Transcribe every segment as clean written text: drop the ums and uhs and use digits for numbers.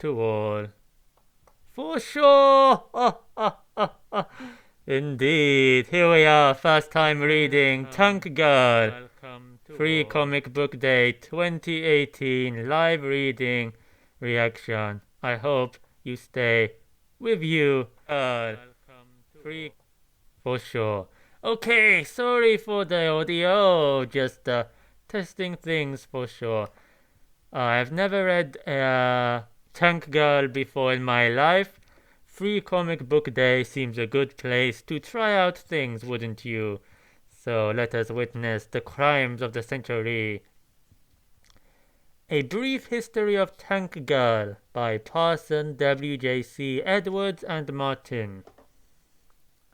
to all. For sure! Indeed, here we are, first time reading Tank Girl. Free comic book day 2018, live reading reaction. I hope you stay with you. Free for sure. Okay, sorry for the audio, just testing things for sure. I've never read Tank Girl before in my life. Free comic book day seems a good place to try out things, wouldn't you? So let us witness the crimes of the century. A Brief History of Tank Girl by Parson, W.J.C. Edwards, and Martin.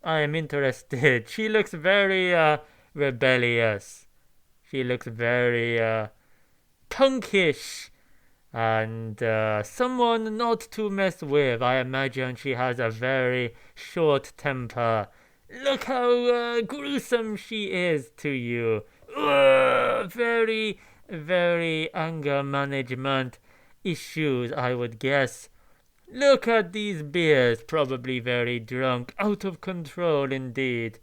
I am interested. She looks very rebellious. She looks very punkish. And someone not to mess with. I imagine she has a very short temper. Look how gruesome she is to you. Very, very anger management issues, I would guess. Look at these beers, probably very drunk, out of control indeed.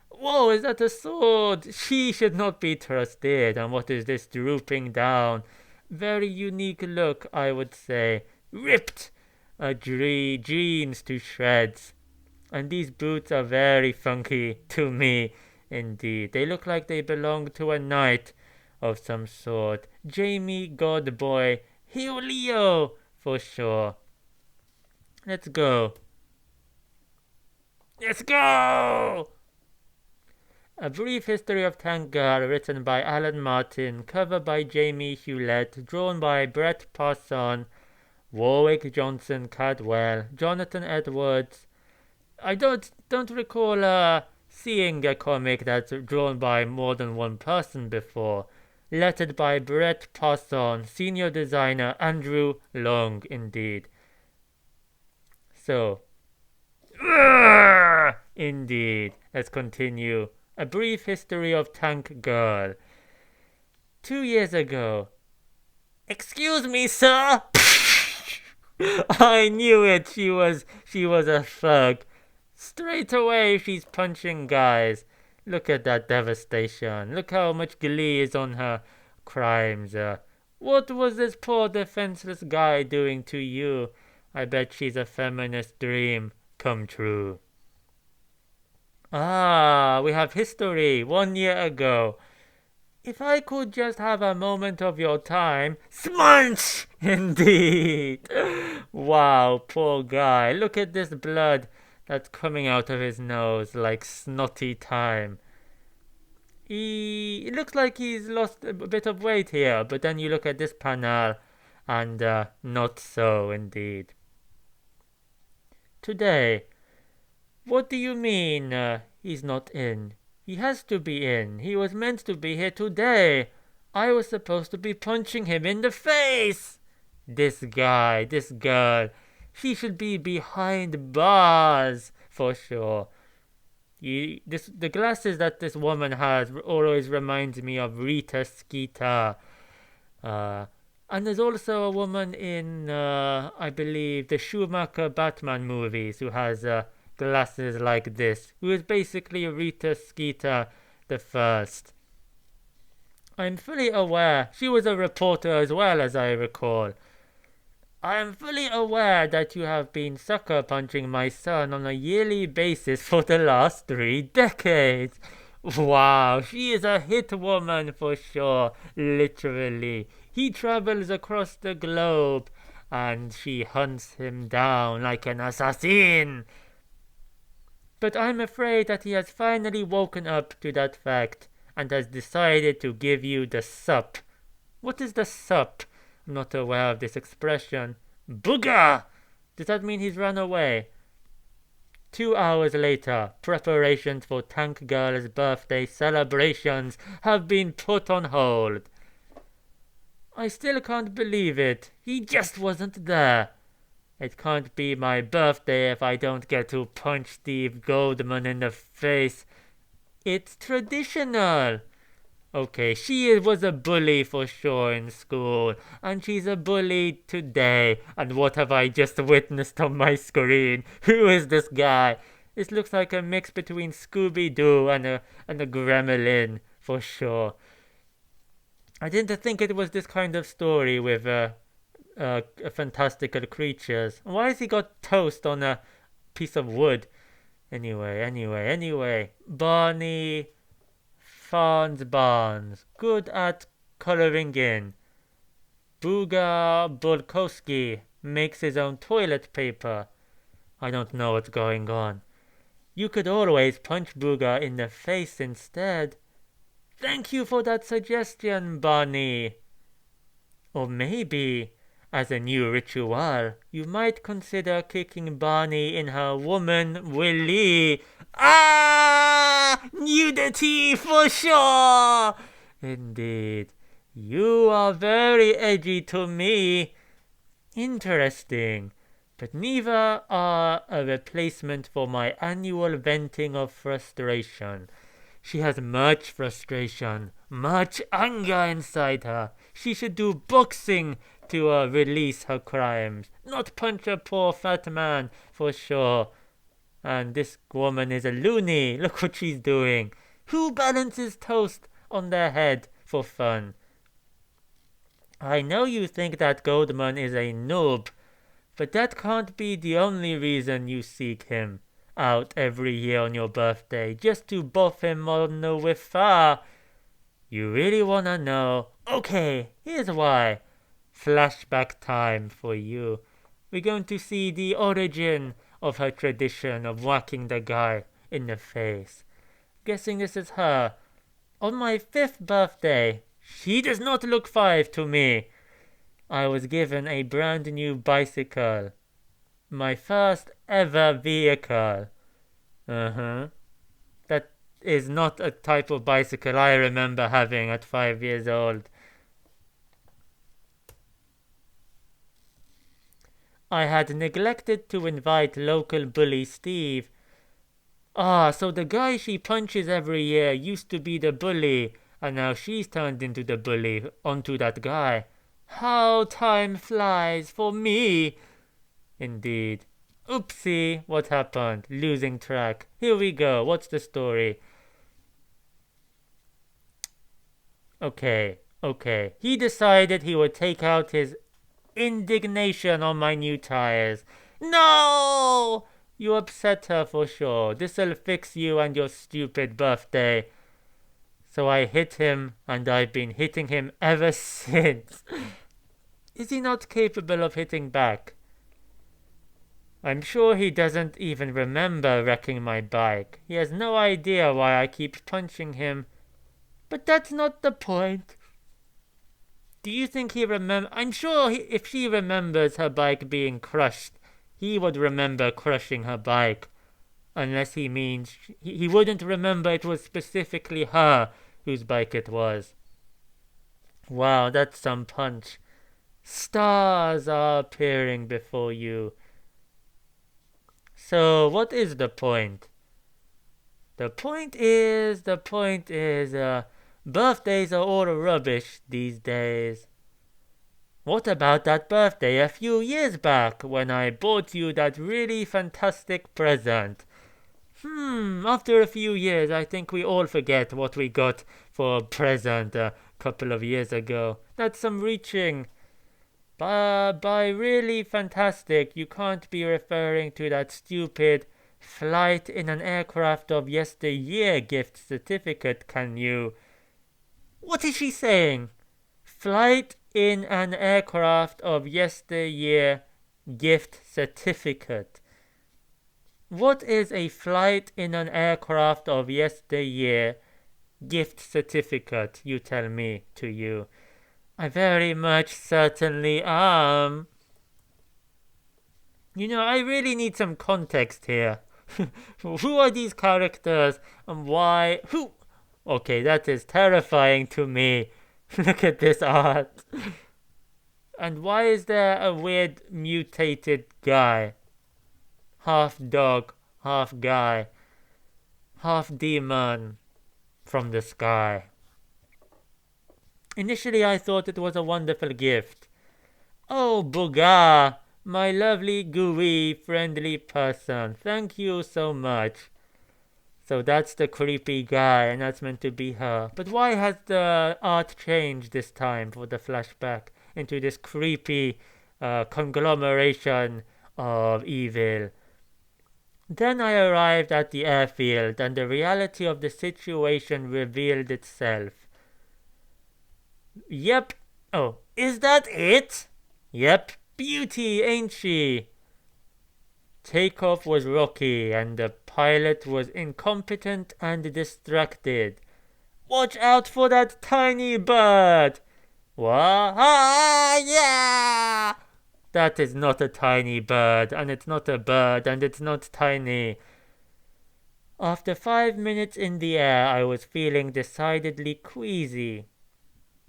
Whoa, is that a sword? She should not be trusted. And what is this drooping down? Very unique look, I would say. Ripped jeans to shreds. And these boots are very funky to me, indeed. They look like they belong to a knight of some sort. Jamie Godboy. Heo Leo, for sure. Let's go. Let's go! A Brief History of Tank Girl, written by Alan Martin, cover by Jamie Hewlett, drawn by Brett Parson, Warwick Johnson Cadwell, Jonathan Edwards. I don't recall seeing a comic that's drawn by more than one person before. Lettered by Brett Parson, senior designer Andrew Long, indeed. So, indeed, let's continue. A Brief History of Tank Girl. 2 years ago. Excuse me, sir. I knew it. She was a thug. Straight away, she's punching guys. Look at that devastation. Look how much glee is on her crimes. What was this poor defenseless guy doing to you? I bet she's a feminist dream come true. Ah, we have history 1 year ago. If I could just have a moment of your time. Smunch! Indeed. Wow, poor guy. Look at this blood that's coming out of his nose like snotty time. It looks like he's lost a bit of weight here, but then you look at this panel and not so indeed. Today. What do you mean, he's not in? He has to be in. He was meant to be here today. I was supposed to be punching him in the face. This guy, this girl, she should be behind bars, for sure. The glasses that this woman has always reminds me of Rita Skeeter. And there's also a woman in, I believe, the Schumacher Batman movies who has glasses like this, who is basically Rita Skeeter the first. I'm fully aware she was a reporter as well, as I recall. I am fully aware that you have been sucker punching my son on a yearly basis for the last 3 decades. Wow, she is a hit woman for sure, literally. He travels across the globe and she hunts him down like an assassin. But I'm afraid that he has finally woken up to that fact and has decided to give you the sup. What is the sup? I'm not aware of this expression. Booger! Does that mean he's run away? 2 hours later, preparations for Tank Girl's birthday celebrations have been put on hold. I still can't believe it. He just wasn't there. It can't be my birthday if I don't get to punch Steve Goldman in the face. It's traditional. Okay, she was a bully for sure in school, and she's a bully today. And what have I just witnessed on my screen? Who is this guy? This looks like a mix between Scooby-Doo and a gremlin, for sure. I didn't think it was this kind of story with fantastical creatures. Why has he got toast on a piece of wood? Anyway. Barney Fons Barnes, good at coloring in. Buga Bulkowski makes his own toilet paper. I don't know what's going on. You could always punch Booga in the face instead. Thank you for that suggestion, Barney. Or maybe, as a new ritual, you might consider kicking Barney in her woman willy. Ah! Nudity for sure! Indeed. You are very edgy to me. Interesting. But neither are a replacement for my annual venting of frustration. She has much frustration, much anger inside her. She should do boxing to release her crimes, not punch a poor fat man, for sure. And this woman is a loony. Look what she's doing. Who balances toast on their head for fun? I know you think that Goldman is a noob, but that can't be the only reason you seek him out every year on your birthday, just to buff him on the wiffa. You really wanna know? Okay, here's why. Flashback time for you. We're going to see the origin of her tradition of whacking the guy in the face. Guessing this is her. On my 5th birthday, she does not look 5 to me. I was given a brand new bicycle. My first ever vehicle. That is not a type of bicycle I remember having at 5 years old. I had neglected to invite local bully Steve. Ah, so the guy she punches every year used to be the bully, and now she's turned into the bully onto that guy. How time flies for me! Indeed. Oopsie, what happened? Losing track. Here we go. What's the story? Okay. He decided he would take out his indignation on my new tires. No! You upset her for sure. This'll fix you and your stupid birthday. So I hit him, and I've been hitting him ever since. Is he not capable of hitting back? I'm sure he doesn't even remember wrecking my bike. He has no idea why I keep punching him. But that's not the point. Do you think he I'm sure if she remembers her bike being crushed, he would remember crushing her bike. Unless he means he wouldn't remember it was specifically her whose bike it was. Wow, that's some punch. Stars are appearing before you. So, what is the point? The point is, birthdays are all rubbish these days. What about that birthday a few years back when I bought you that really fantastic present? After a few years, I think we all forget what we got for a present a couple of years ago. That's some reaching. By really fantastic, you can't be referring to that stupid flight in an aircraft of yesteryear gift certificate, can you? What is she saying? Flight in an aircraft of yesteryear gift certificate. What is a flight in an aircraft of yesteryear gift certificate, you tell me, to you? I very much certainly am. You know, I really need some context here. Who are these characters and why? Who? Okay, that is terrifying to me. Look at this art. And why is there a weird mutated guy? Half dog, half guy, half demon from the sky. Initially I thought it was a wonderful gift. Oh, Buga, my lovely, gooey, friendly person, thank you so much. So that's the creepy guy, and that's meant to be her. But why has the art changed this time for the flashback into this creepy conglomeration of evil? Then I arrived at the airfield, and the reality of the situation revealed itself. Yep. Oh, is that it? Yep. Beauty, ain't she? Takeoff was rocky, and the pilot was incompetent and distracted. Watch out for that tiny bird! What? Ah, yeah! That is not a tiny bird, and it's not a bird, and it's not tiny. After 5 minutes in the air, I was feeling decidedly queasy.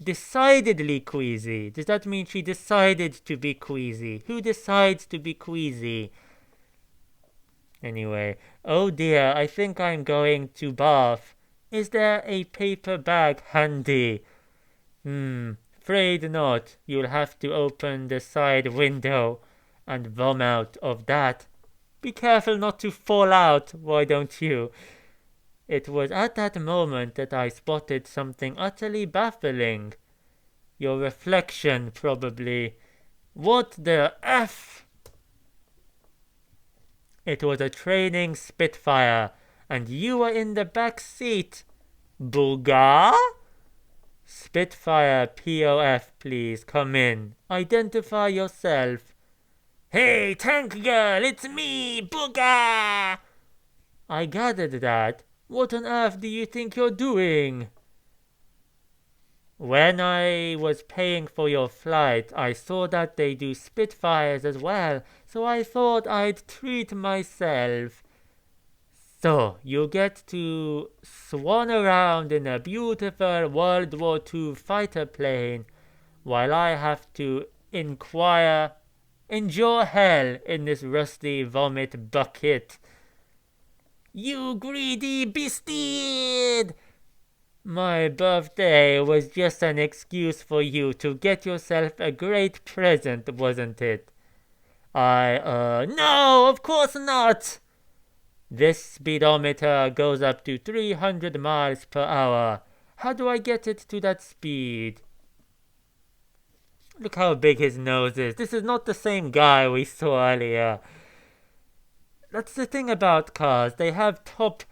Decidedly queasy. Does that mean she decided to be queasy? Who decides to be queasy? Anyway, oh dear, I think I'm going to bath. Is there a paper bag handy? Afraid not. You'll have to open the side window and vom out of that. Be careful not to fall out, why don't you? It was at that moment that I spotted something utterly baffling. Your reflection, probably. What the F? It was a training Spitfire, and you were in the back seat. Buga? Spitfire POF, please, come in. Identify yourself. Hey, tank girl, it's me, Buga! I gathered that. What on earth do you think you're doing? When I was paying for your flight, I saw that they do Spitfires as well, so I thought I'd treat myself. So, you get to swan around in a beautiful World War II fighter plane, while I have to endure hell in this rusty vomit bucket. You greedy beastie! My birthday was just an excuse for you to get yourself a great present, wasn't it? No, of course not! This speedometer goes up to 300 miles per hour. How do I get it to that speed? Look how big his nose is. This is not the same guy we saw earlier. That's the thing about cars. They have top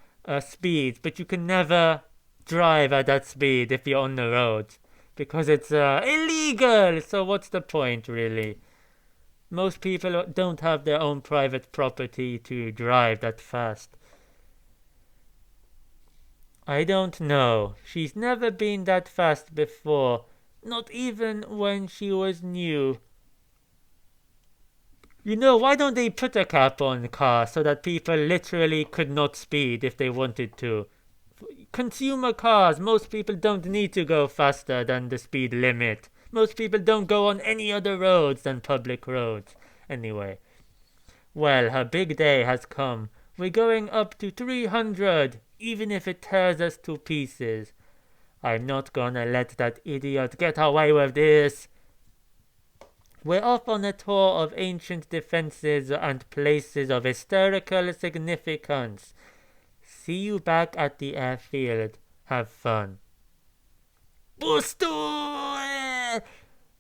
speeds, but you can never drive at that speed if you're on the road. Because it's illegal! So what's the point, really? Most people don't have their own private property to drive that fast. I don't know. She's never been that fast before. Not even when she was new. You know, why don't they put a cap on cars so that people literally could not speed if they wanted to? Consumer cars, most people don't need to go faster than the speed limit. Most people don't go on any other roads than public roads. Anyway. Well, her big day has come. We're going up to 300, even if it tears us to pieces. I'm not gonna let that idiot get away with this. We're off on a tour of ancient defenses and places of historical significance. See you back at the airfield. Have fun. Booster!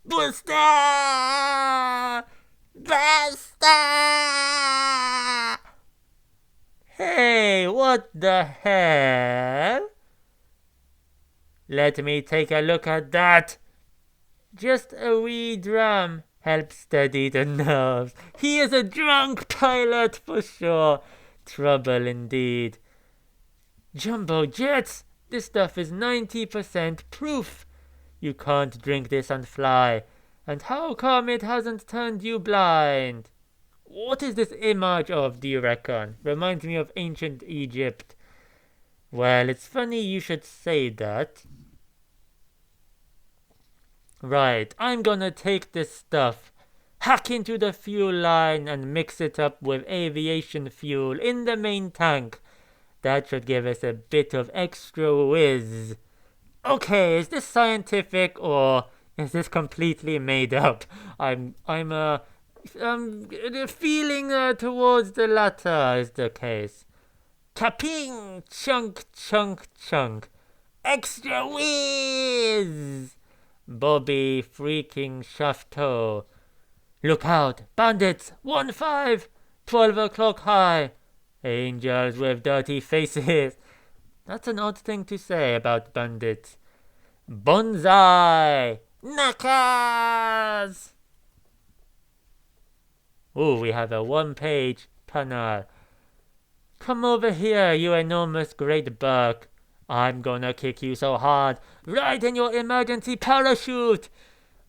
Booster! Basta! Hey, what the hell? Let me take a look at that. Just a wee drum helps steady the nerves. He is a drunk pilot for sure. Trouble indeed. Jumbo jets! This stuff is 90% proof. You can't drink this and fly. And how come it hasn't turned you blind? What is this image of, do you reckon? Reminds me of ancient Egypt. Well, it's funny you should say that. Right, I'm gonna take this stuff, hack into the fuel line and mix it up with aviation fuel in the main tank. That should give us a bit of extra whiz. Okay, is this scientific or is this completely made up? I'm feeling towards the latter is the case. Kaping! Chunk, chunk, chunk. Extra whiz! Bobby freaking Shafto. Look out! Bandits! 1-5! 12 o'clock high! Angels with dirty faces. That's an odd thing to say about bandits. Bonsai! Knackers! Ooh, we have a one-page panel. Come over here, you enormous great buck. I'm gonna kick you so hard, right in your emergency parachute.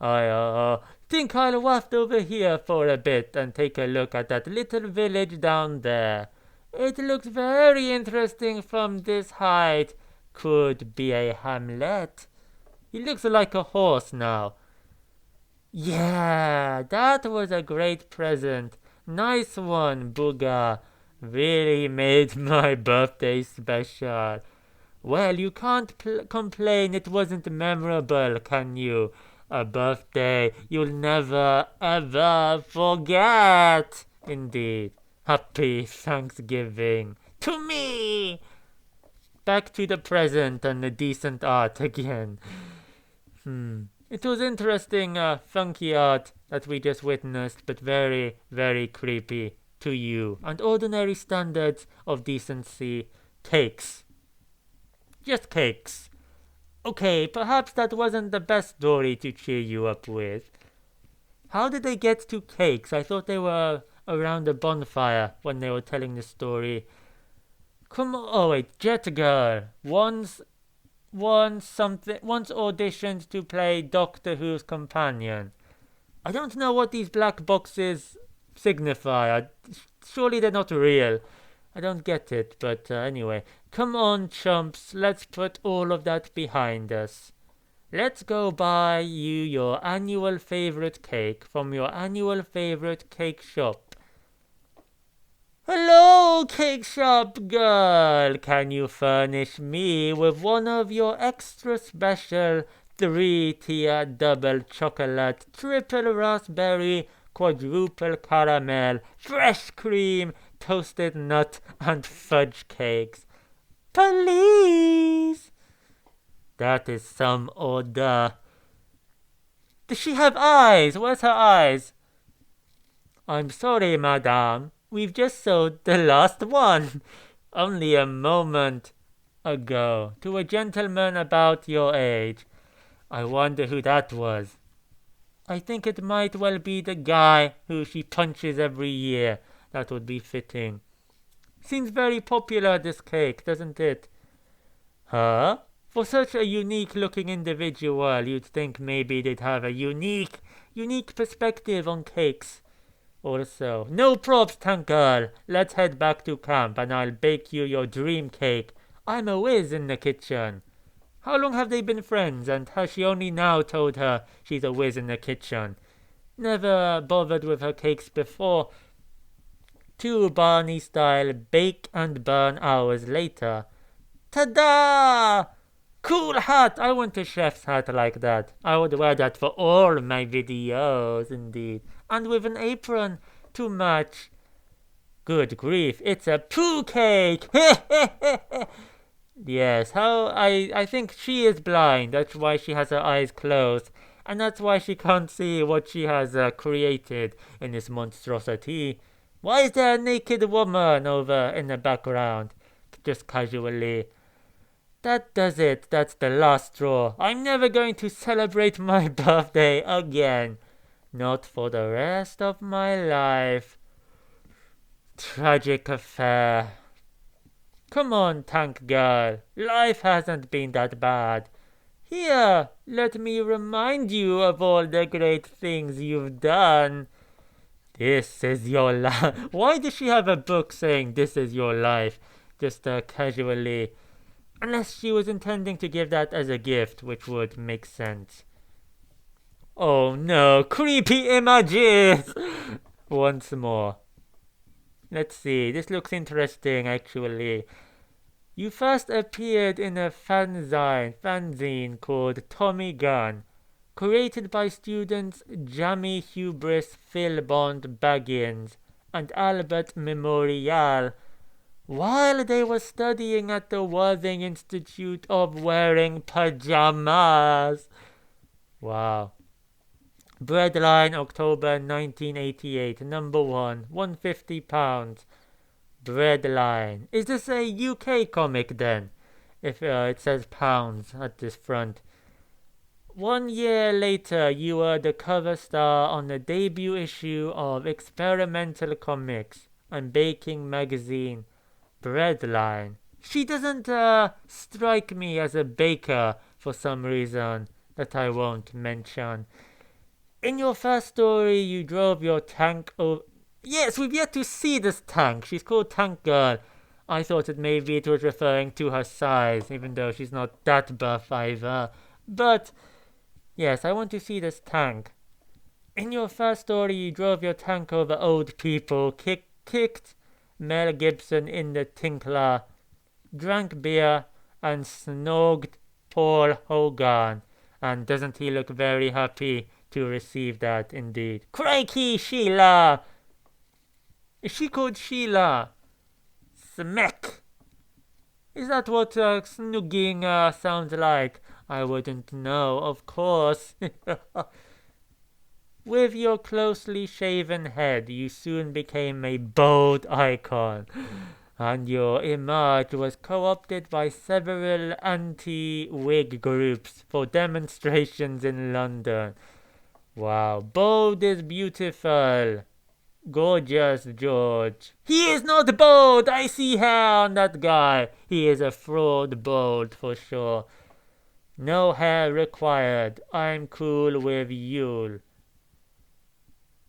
I think I'll waft over here for a bit and take a look at that little village down there. It looks very interesting from this height. Could be a hamlet. He looks like a horse now. Yeah, that was a great present. Nice one, Booga. Really made my birthday special. Well, you can't complain it wasn't memorable, can you? A birthday you'll never ever forget. Indeed. Happy Thanksgiving to me. Back to the present and the decent art again. It was interesting, funky art that we just witnessed, but very, very creepy to you. And ordinary standards of decency. Cakes. Just cakes. Okay, perhaps that wasn't the best story to cheer you up with. How did they get to cakes? I thought they were around a bonfire when they were telling the story. Oh wait, Jet Girl. Once auditioned to play Doctor Who's companion. I don't know what these black boxes signify. Surely they're not real. I don't get it, but anyway. Come on, chumps, let's put all of that behind us. Let's go buy you your annual favorite cake from your annual favorite cake shop. Hello, cake shop girl! Can you furnish me with one of your extra special 3-tier double chocolate, triple raspberry, quadruple caramel, fresh cream, toasted nut, and fudge cakes? Please! That is some order. Does she have eyes? Where's her eyes? I'm sorry, madame. We've just sold the last one. Only a moment ago. To a gentleman about your age. I wonder who that was. I think it might well be the guy who she punches every year. That would be fitting. Seems very popular, this cake, doesn't it? Huh? For such a unique-looking individual, you'd think maybe they'd have a unique perspective on cakes. Also, no props, tank girl. Let's head back to camp and I'll bake you your dream cake. I'm a whiz in the kitchen. How long have they been friends, and has she only now told her she's a whiz in the kitchen? Never bothered with her cakes before. 2 Barney-style bake and burn hours later. Ta-da! Cool hat! I want a chef's hat like that. I would wear that for all my videos, indeed. And with an apron to match. Good grief, it's a poo cake! Yes, I think she is blind. That's why she has her eyes closed. And that's why she can't see what she has created in this monstrosity. Why is there a naked woman over in the background? Just casually. That does it. That's the last straw. I'm never going to celebrate my birthday again. Not for the rest of my life. Tragic affair. Come on, tank girl. Life hasn't been that bad. Here, let me remind you of all the great things you've done. This is your life. Why does she have a book saying this is your life? Just casually. Unless she was intending to give that as a gift, which would make sense. Oh no, creepy images! Once more. Let's see, this looks interesting actually. You first appeared in a fanzine called Tommy Gun, created by students Jamie Hubris, Phil Bond Baggins, and Albert Memorial while they were studying at the Worthing Institute of Wearing Pajamas. Wow. Breadline, October 1988, number 1, £150. Breadline. Is this a UK comic then? If it says pounds at this front. 1 year later, you were the cover star on the debut issue of Experimental Comics and Baking Magazine, Breadline. She doesn't strike me as a baker for some reason that I won't mention. In your first story, you drove your tank over... Yes, we've yet to see this tank. She's called Tank Girl. I thought that maybe it was referring to her size, even though she's not that buff either. But, yes, I want to see this tank. In your first story, you drove your tank over old people, kicked Mel Gibson in the Tinkler, drank beer, and snogged Paul Hogan. And doesn't he look very happy to receive that, indeed? Crikey, Sheila! Is she called Sheila? Smack! Is that what snogging sounds like? I wouldn't know, of course. With your closely shaven head, you soon became a bold icon, and your image was co-opted by several anti-wig groups for demonstrations in London. Wow, bold is beautiful. Gorgeous George. He is not bold. I see hair on that guy. He is a fraud bold for sure. No hair required. I'm cool with you.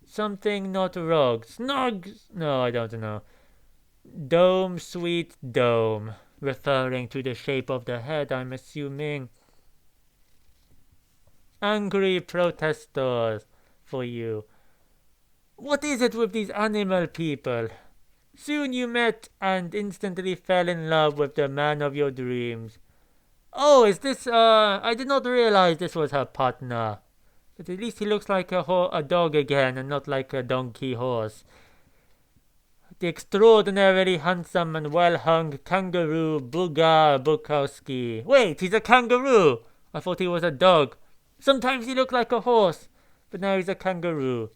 Something not rogue. Snugs? No, I don't know. Dome, sweet dome. Referring to the shape of the head, I'm assuming. Angry protesters for you. What is it with these animal people? Soon you met and instantly fell in love with the man of your dreams. Oh, is this, I did not realize this was her partner. But at least he looks like a dog again and not like a donkey horse. The extraordinarily handsome and well-hung kangaroo Bugar Bukowski. Wait, he's a kangaroo! I thought he was a dog. Sometimes he looked like a horse, but now he's a kangaroo.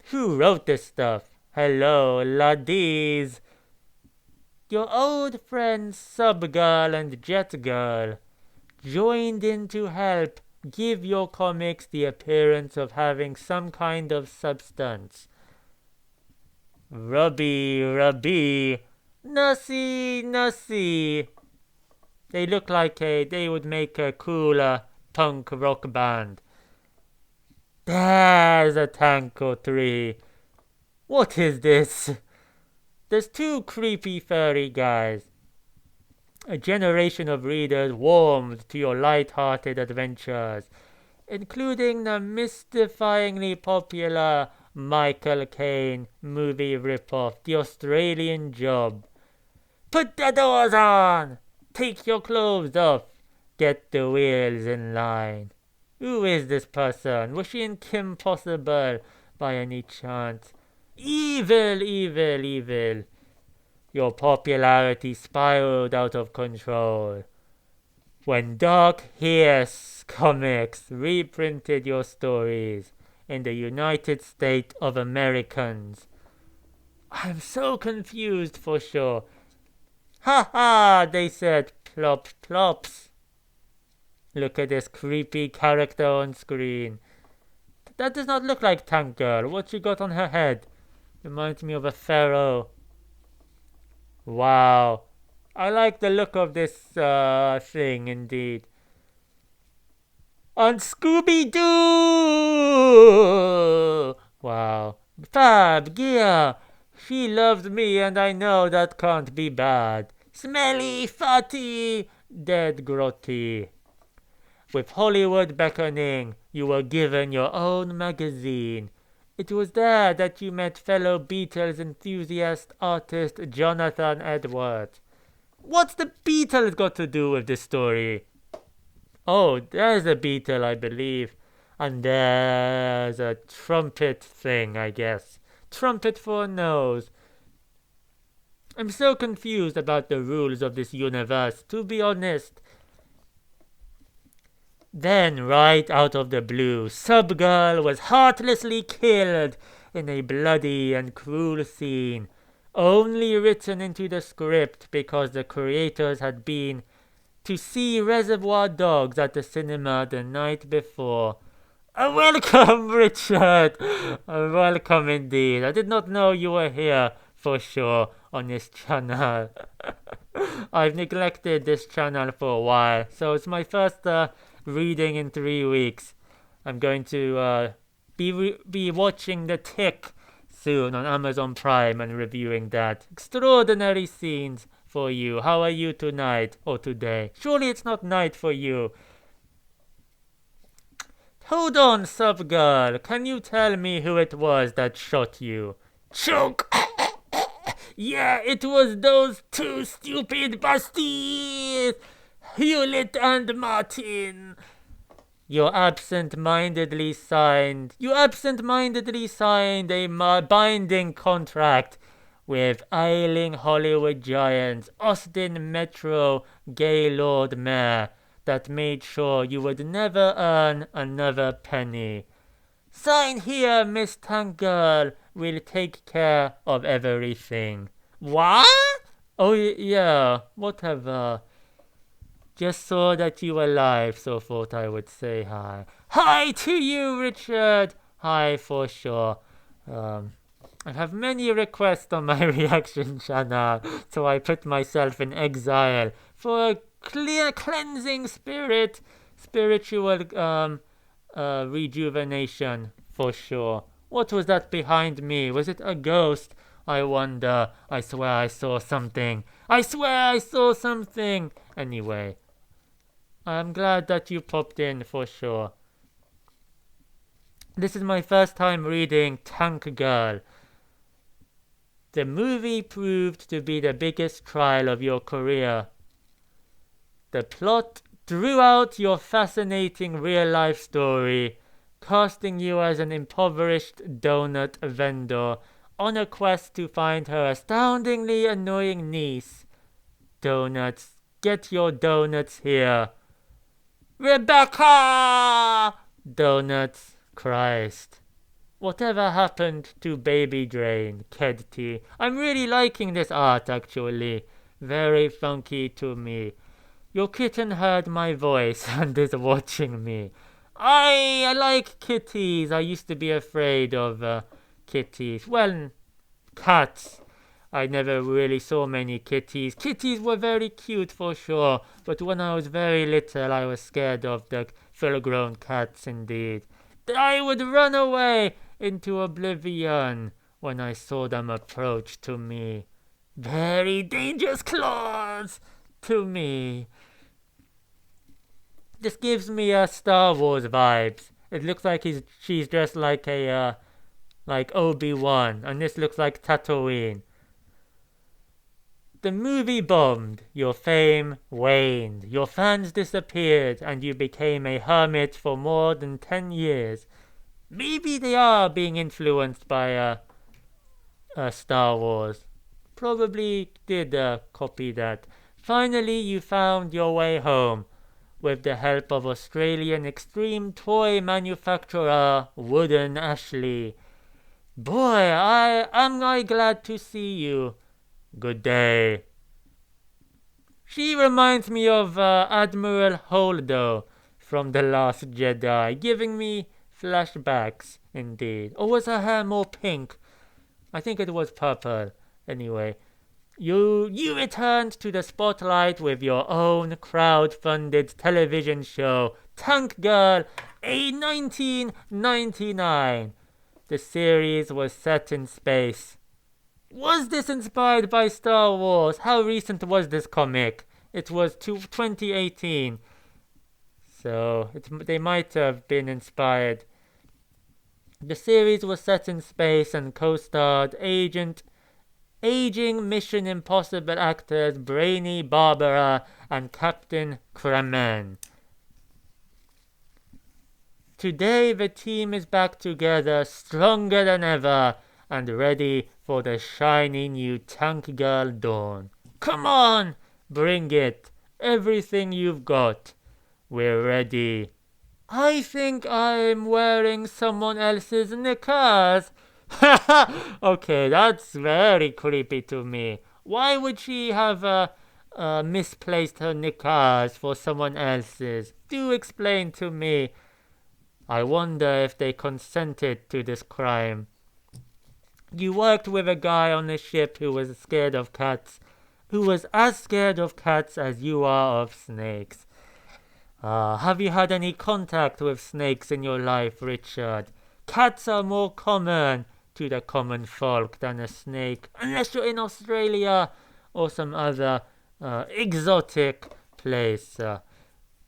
Who wrote this stuff? Hello, laddies. Your old friends Subgirl and Jetgirl joined in to help give your comics the appearance of having some kind of substance. Rubby, Nussy. They look like they would make a cooler punk rock band. There's a tank or three. What is this? There's two creepy furry guys. A generation of readers warmed to your light-hearted adventures, including the mystifyingly popular Michael Caine movie ripoff, The Australian Job. Put the doors on! Take your clothes off! Get the wheels in line. Who is this person? Was she in Kim Possible by any chance? Evil. Your popularity spiraled out of control when Dark Horse Comics reprinted your stories in the United States of Americans. I'm so confused for sure. Ha ha, they said, plop plops. Look at this creepy character on screen. That does not look like Tank Girl. What she got on her head? Reminds me of a pharaoh. Wow. I like the look of this thing indeed. On Scooby-Doo! Wow. Fab, Gia. She loves me and I know that can't be bad. Smelly, fatty, dead grotty. With Hollywood beckoning, you were given your own magazine. It was there that you met fellow Beatles enthusiast artist Jonathan Edwards. What's the Beatles got to do with this story? Oh, there's a Beatle, I believe. And there's a trumpet thing, I guess. Trumpet for a nose. I'm so confused about the rules of this universe, to be honest. Then, right out of the blue, Subgirl was heartlessly killed in a bloody and cruel scene, only written into the script because the creators had been to see Reservoir Dogs at the cinema the night before. Welcome, Richard! Welcome indeed. I did not know you were here for sure on this channel. I've neglected this channel for a while, so it's my first reading in 3 weeks. I'm going to be watching The Tick soon on Amazon Prime and reviewing that. Extraordinary scenes for you. How are you tonight or today? Surely it's not night for you. Hold on, Subgirl. Can you tell me who it was that shot you? Choke! Yeah, it was those two stupid bastards! Hewlett and Martin! You absent-mindedly signed a binding contract with ailing Hollywood giants Austin Metro Gaylord Mayor that made sure you would never earn another penny. Sign here, Miss Tank Girl. We'll take care of everything. What? Oh, yeah, whatever. Just saw that you were live, so thought I would say hi. Hi to you, Richard! Hi, for sure. I have many requests on my reaction channel, so I put myself in exile for a clear cleansing spiritual rejuvenation, for sure. What was that behind me? Was it a ghost? I wonder. I swear I saw something. Anyway, I'm glad that you popped in for sure. This is my first time reading Tank Girl. The movie proved to be the biggest trial of your career. The plot drew out your fascinating real-life story, casting you as an impoverished donut vendor on a quest to find her astoundingly annoying niece. Donuts, get your donuts here. Rebecca! Donuts, Christ. Whatever happened to Baby Drain, Kedty? I'm really liking this art, actually. Very funky to me. Your kitten heard my voice and is watching me. I like kitties. I used to be afraid of kitties. Well, cats. I never really saw many kitties. Kitties were very cute for sure, but when I was very little I was scared of the full-grown cats indeed. I would run away into oblivion when I saw them approach to me. Very dangerous claws to me. This gives me Star Wars vibes. It looks like she's dressed like like Obi-Wan, and this looks like Tatooine. The movie bombed, your fame waned, your fans disappeared, and you became a hermit for more than 10 years. Maybe they are being influenced by Star Wars. Probably did copy that. Finally, you found your way home with the help of Australian extreme toy manufacturer Wooden Ashley. Boy, am I glad to see you. Good day. She reminds me of Admiral Holdo from The Last Jedi, giving me flashbacks, indeed. Or was her hair more pink? I think it was purple. Anyway, you returned to the spotlight with your own crowd-funded television show, Tank Girl, a 1999. The series was set in space. Was this inspired by Star Wars? How recent was this comic? It was 2018. So they might have been inspired. The series was set in space and co-starred Agent aging Mission Impossible actors Brainy Barbara and Captain Kremen. Today the team is back together, stronger than ever, and ready for the shiny new Tank Girl dawn. Come on! Bring it! Everything you've got. We're ready. I think I'm wearing someone else's knickers. Okay, that's very creepy to me. Why would she have misplaced her knickers for someone else's? Do explain to me. I wonder if they consented to this crime. You worked with a guy on the ship who was scared of cats, who was as scared of cats as you are of snakes. Have you had any contact with snakes in your life, Richard? Cats are more common to the common folk than a snake, unless you're in Australia or some other exotic place.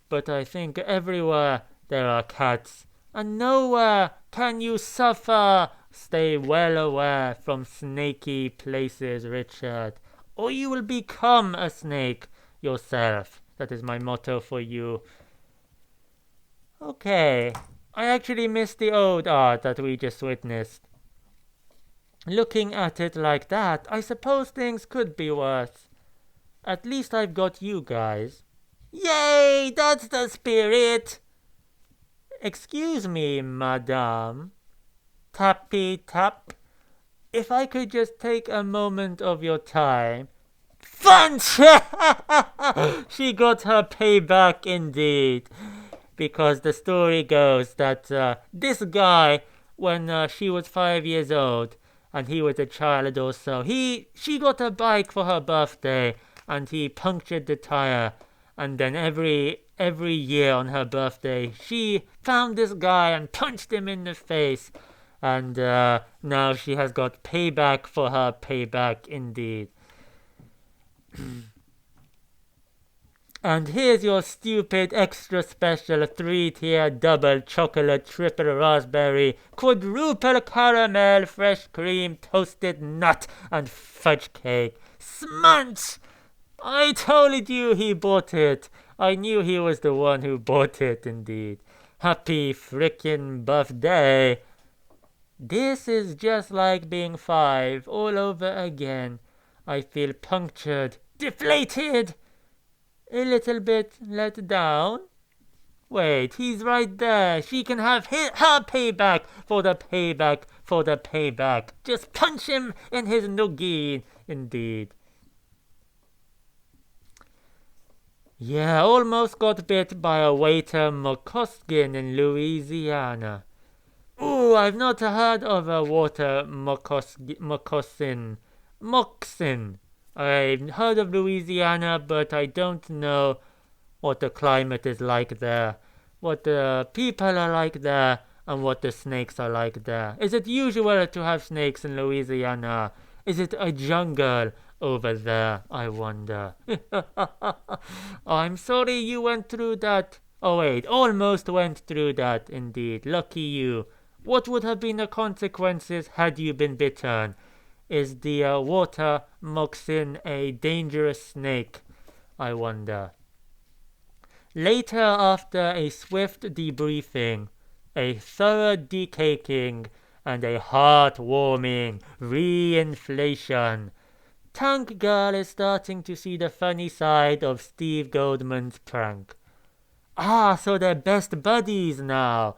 But I think everywhere there are cats, and nowhere can you suffer. Stay well away from snaky places, Richard, or you will become a snake yourself. That is my motto for you. Okay, I actually missed the old art that we just witnessed. Looking at it like that, I suppose things could be worse. At least I've got you guys. Yay, that's the spirit! Excuse me, madame. Tappy tap. If I could just take a moment of your time. Punch! She got her payback indeed. Because the story goes that this guy, when she was 5 years old and he was a child or so, she got a bike for her birthday and he punctured the tire. And then every year on her birthday, she found this guy and punched him in the face. And now she has got payback for her payback indeed. And here's your stupid extra special 3-tier double chocolate triple raspberry quadruple caramel fresh cream toasted nut and fudge cake. Smunch! I told you he bought it. I knew he was the one who bought it indeed. Happy frickin' birthday. This is just like being 5 all over again. I feel punctured, deflated, a little bit let down. Wait, he's right there. She can have her payback for the payback for the payback. Just punch him in his noogie, indeed. Yeah, almost got bit by a waiter moccasin in Louisiana. Ooh, I've not heard of a water moccasin. I've heard of Louisiana, but I don't know what the climate is like there, what the people are like there, and what the snakes are like there. Is it usual to have snakes in Louisiana? Is it a jungle over there, I wonder? I'm sorry you went through that. Oh wait, almost went through that indeed. Lucky you. What would have been the consequences had you been bitten? Is the water moccasin a dangerous snake, I wonder? Later, after a swift debriefing, a thorough decaking, and a heartwarming reinflation, Tank Girl is starting to see the funny side of Steve Goldman's prank. Ah, so they're best buddies now.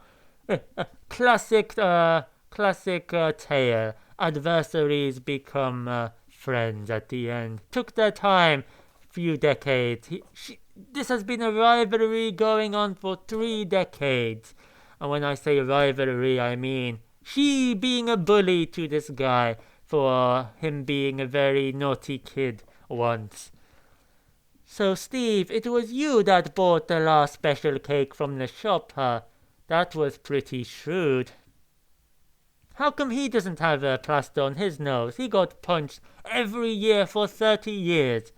Classic tale. Adversaries become friends at the end. Took their time, few decades. This has been a rivalry going on for 3 decades. And when I say rivalry, I mean she being a bully to this guy for him being a very naughty kid once. So, Steve, it was you that bought the last special cake from the shop, huh? That was pretty shrewd. How come he doesn't have a plaster on his nose? He got punched every year for 30 years.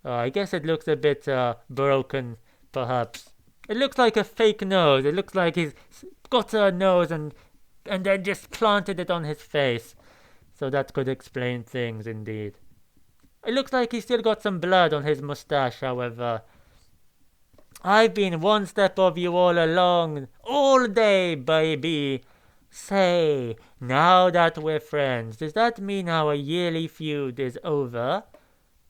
I guess it looks a bit broken, perhaps. It looks like a fake nose. It looks like he's got a nose and then just planted it on his face. So that could explain things indeed. It looks like he's still got some blood on his mustache, however. I've been one step of you all along, all day, baby. Say, now that we're friends, does that mean our yearly feud is over?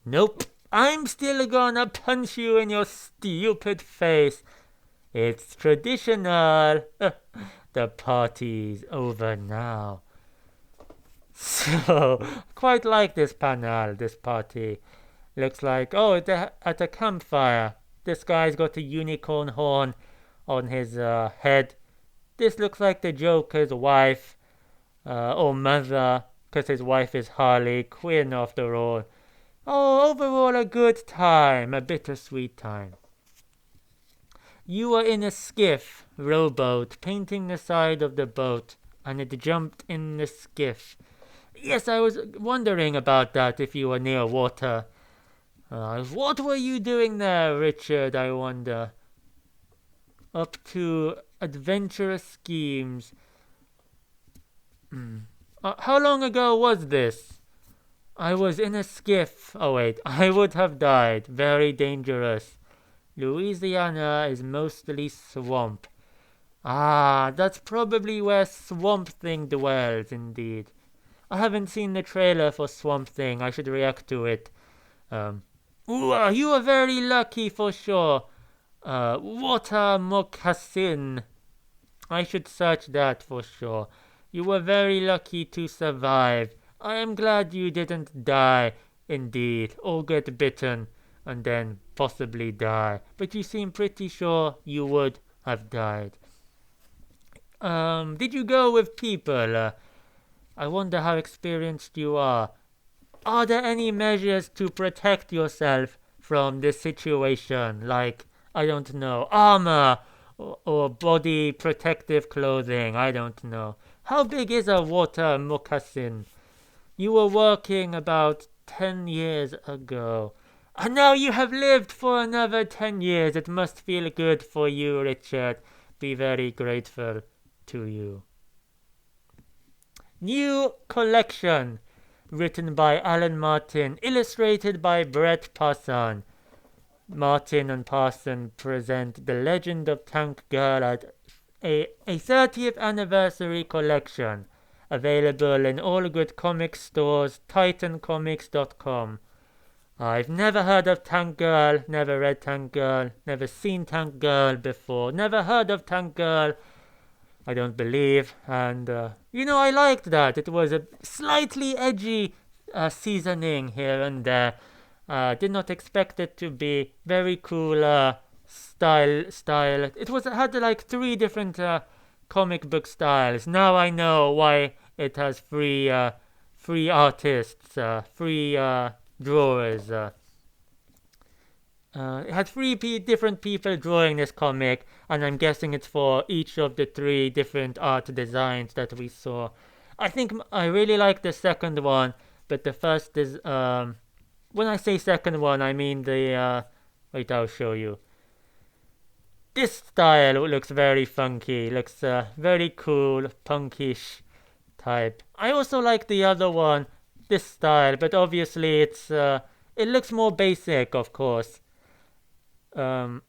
Nope. I'm still gonna punch you in your stupid face. It's traditional. The party's over now. So, quite like this panel, this party. Looks like, oh, at a campfire. This guy's got a unicorn horn on his head. This looks like the Joker's wife, or mother, because his wife is Harley Quinn after all. Oh, overall a good time, a bittersweet time. You were in a skiff, rowboat, painting the side of the boat, and it jumped in the skiff. Yes, I was wondering about that, if you were near water. What were you doing there, Richard, I wonder? Up to adventurous schemes. How long ago was this? I was in a skiff. Oh wait, I would have died. Very dangerous. Louisiana is mostly swamp. Ah, that's probably where Swamp Thing dwells, indeed. I haven't seen the trailer for Swamp Thing. I should react to it. Ooh, you are very lucky for sure. Water moccasin. I should search that for sure. You were very lucky to survive. I am glad you didn't die, indeed, or get bitten, and then possibly die. But you seem pretty sure you would have died. Did you go with people? I wonder how experienced you are. Are there any measures to protect yourself from this situation? Like, I don't know, armor or body protective clothing? I don't know. How big is a water moccasin? You were working about 10 years ago. And now you have lived for another 10 years. It must feel good for you, Richard. Be very grateful to you. New collection. Written by Alan Martin, illustrated by Brett Parson. Martin and Parson present The Legend of Tank Girl at a 30th anniversary collection. Available in all good comic stores, titancomics.com. I've never heard of Tank Girl, never read Tank Girl, never seen Tank Girl before, never heard of Tank Girl, I don't believe. And, I liked that. It was a slightly edgy seasoning here and there. Did not expect it to be very cool style. It had like 3 different comic book styles. Now I know why it has free artists, free drawers. It had 3 different people drawing this comic, and I'm guessing it's for each of the 3 different art designs that we saw. I think I really like the second one, but the first is, when I say second one, I mean the, wait, I'll show you. This style looks very funky, looks very cool, punkish type. I also like the other one, this style, but obviously it looks more basic, of course. But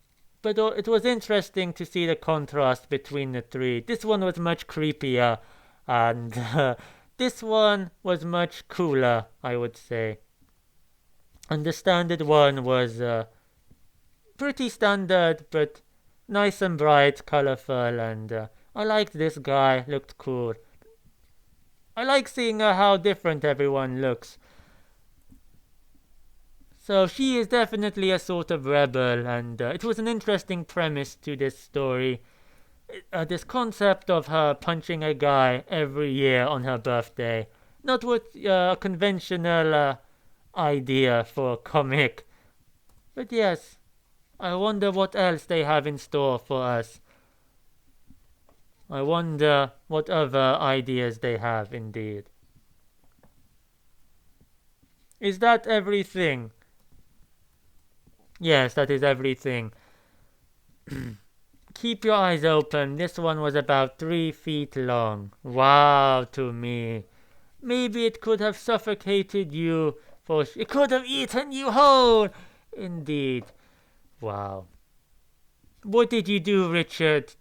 it was interesting to see the contrast between the 3. This one was much creepier, and this one was much cooler, I would say. And the standard one was pretty standard, but nice and bright, colorful, and I liked this guy, looked cool. I like seeing how different everyone looks. So she is definitely a sort of rebel, and it was an interesting premise to this story. This concept of her punching a guy every year on her birthday. Not what a conventional idea for a comic. But yes, I wonder what else they have in store for us. I wonder what other ideas they have, indeed. Is that everything? Yes, that is everything. Keep your eyes open. This one was about 3 feet long. Wow, to me. Maybe it could have suffocated you, it could have eaten you whole. Indeed. Wow. What did you do, Richard?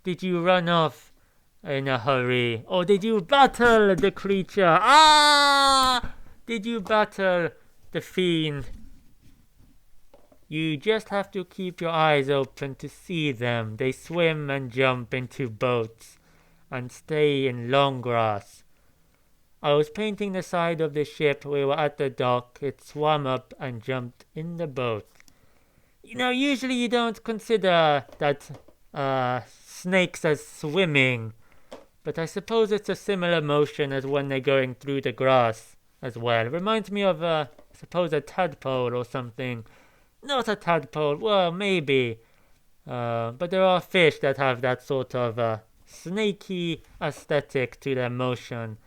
Did you run off in a hurry? Or did you battle the creature? Ah! Did you battle the fiend? You just have to keep your eyes open to see them. They swim and jump into boats and stay in long grass. I was painting the side of the ship. We were at the dock. It swam up and jumped in the boat. You know, usually you don't consider that snakes as swimming, but I suppose it's a similar motion as when they're going through the grass as well. It reminds me of, I suppose, a tadpole or something. Not a tadpole, well, maybe. But there are fish that have that sort of snaky aesthetic to their motion.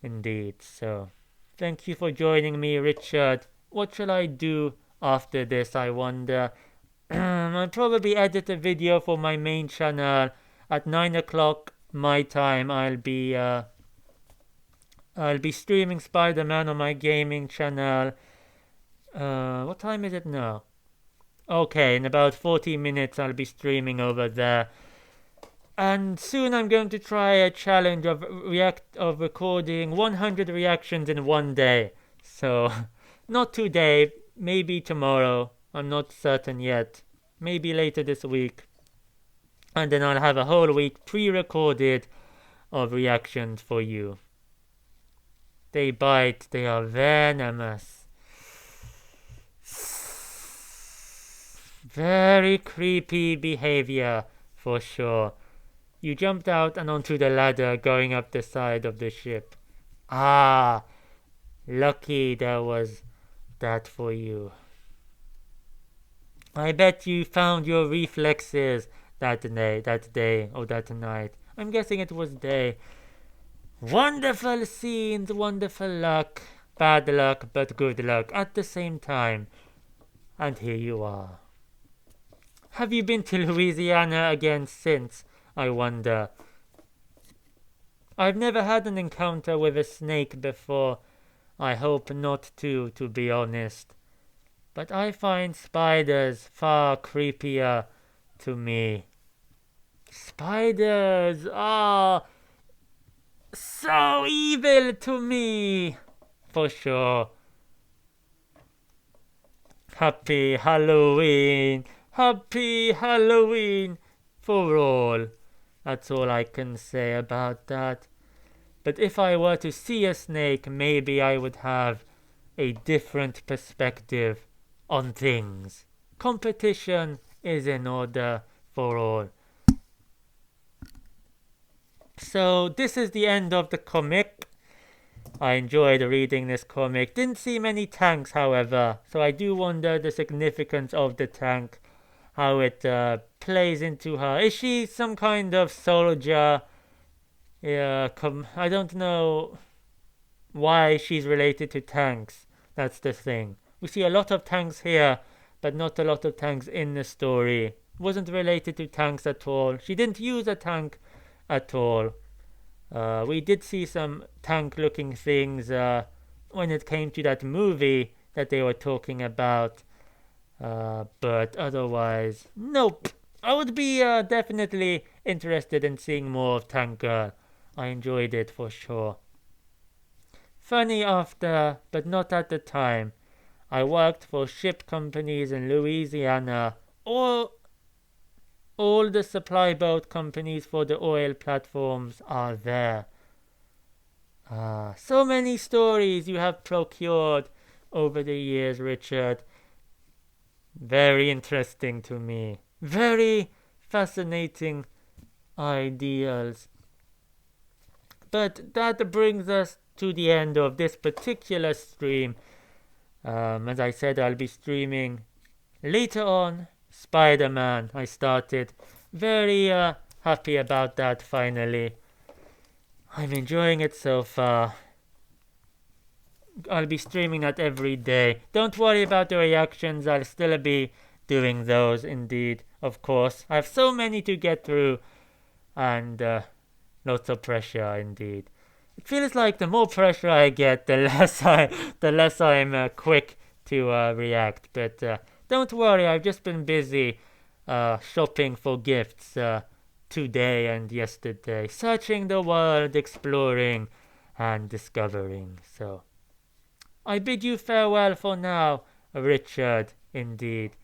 Indeed. So, thank you for joining me, Richard. What shall I do after this, I wonder? I'll probably edit a video for my main channel at 9 o'clock my time. I'll be streaming Spider-Man on my gaming channel. What time is it now? Okay, in about 40 minutes I'll be streaming over there. And soon I'm going to try a challenge of recording 100 reactions in one day. So, not today, maybe tomorrow. I'm not certain yet. Maybe later this week. And then I'll have a whole week pre-recorded of reactions for you. They bite, they are venomous. Very creepy behavior, for sure. You jumped out and onto the ladder going up the side of the ship. Ah, lucky there was that for you. I bet you found your reflexes that day or that night. I'm guessing it was day. Wonderful scenes, wonderful luck. Bad luck, but good luck at the same time. And here you are. Have you been to Louisiana again since, I wonder? I've never had an encounter with a snake before. I hope not to be honest. But I find spiders far creepier to me. Spiders are so evil to me, for sure. Happy Halloween! Happy Halloween for all. That's all I can say about that. But if I were to see a snake, maybe I would have a different perspective on things. Competition is in order for all. So this is the end of the comic. I enjoyed reading this comic. Didn't see many tanks, however, so I do wonder the significance of the tank, how it plays into her. Is she some kind of soldier? Yeah, I don't know why she's related to tanks. That's the thing. We see a lot of tanks here, but not a lot of tanks in the story. Wasn't related to tanks at all. She didn't use a tank at all. We did see some tank-looking things when it came to that movie that they were talking about. But otherwise, nope. I would be definitely interested in seeing more of Tank Girl. I enjoyed it for sure. Funny after, but not at the time. I worked for ship companies in Louisiana, or all the supply boat companies for the oil platforms are there. So many stories you have procured over the years, Richard. Very interesting to me. Very fascinating ideals. But that brings us to the end of this particular stream. As I said, I'll be streaming later on Spider-Man. I started. Very happy about that finally. I'm enjoying it so far. I'll be streaming that every day. Don't worry about the reactions. I'll still be doing those indeed, of course. I have so many to get through and lots of pressure indeed. It feels like the more pressure I get, the less I'm quick to react. But don't worry, I've just been busy shopping for gifts today and yesterday, searching the world, exploring and discovering. So I bid you farewell for now, Richard. Indeed,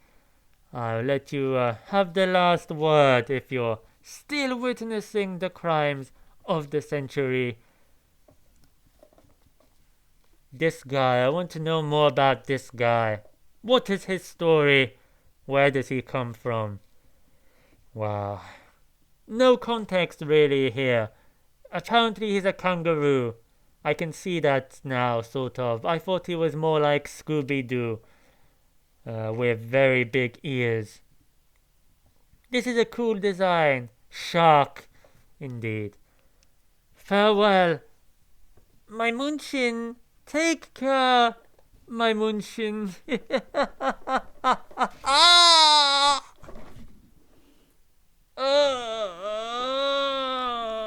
I'll let you have the last word if you're still witnessing the crimes of the century. This guy, I want to know more about this guy. What is his story? Where does he come from? Wow. No context really here. Apparently he's a kangaroo. I can see that now, sort of. I thought he was more like Scooby-Doo, with very big ears. This is a cool design. Shark, indeed. Farewell, my Munshin. Take care, my Munshin.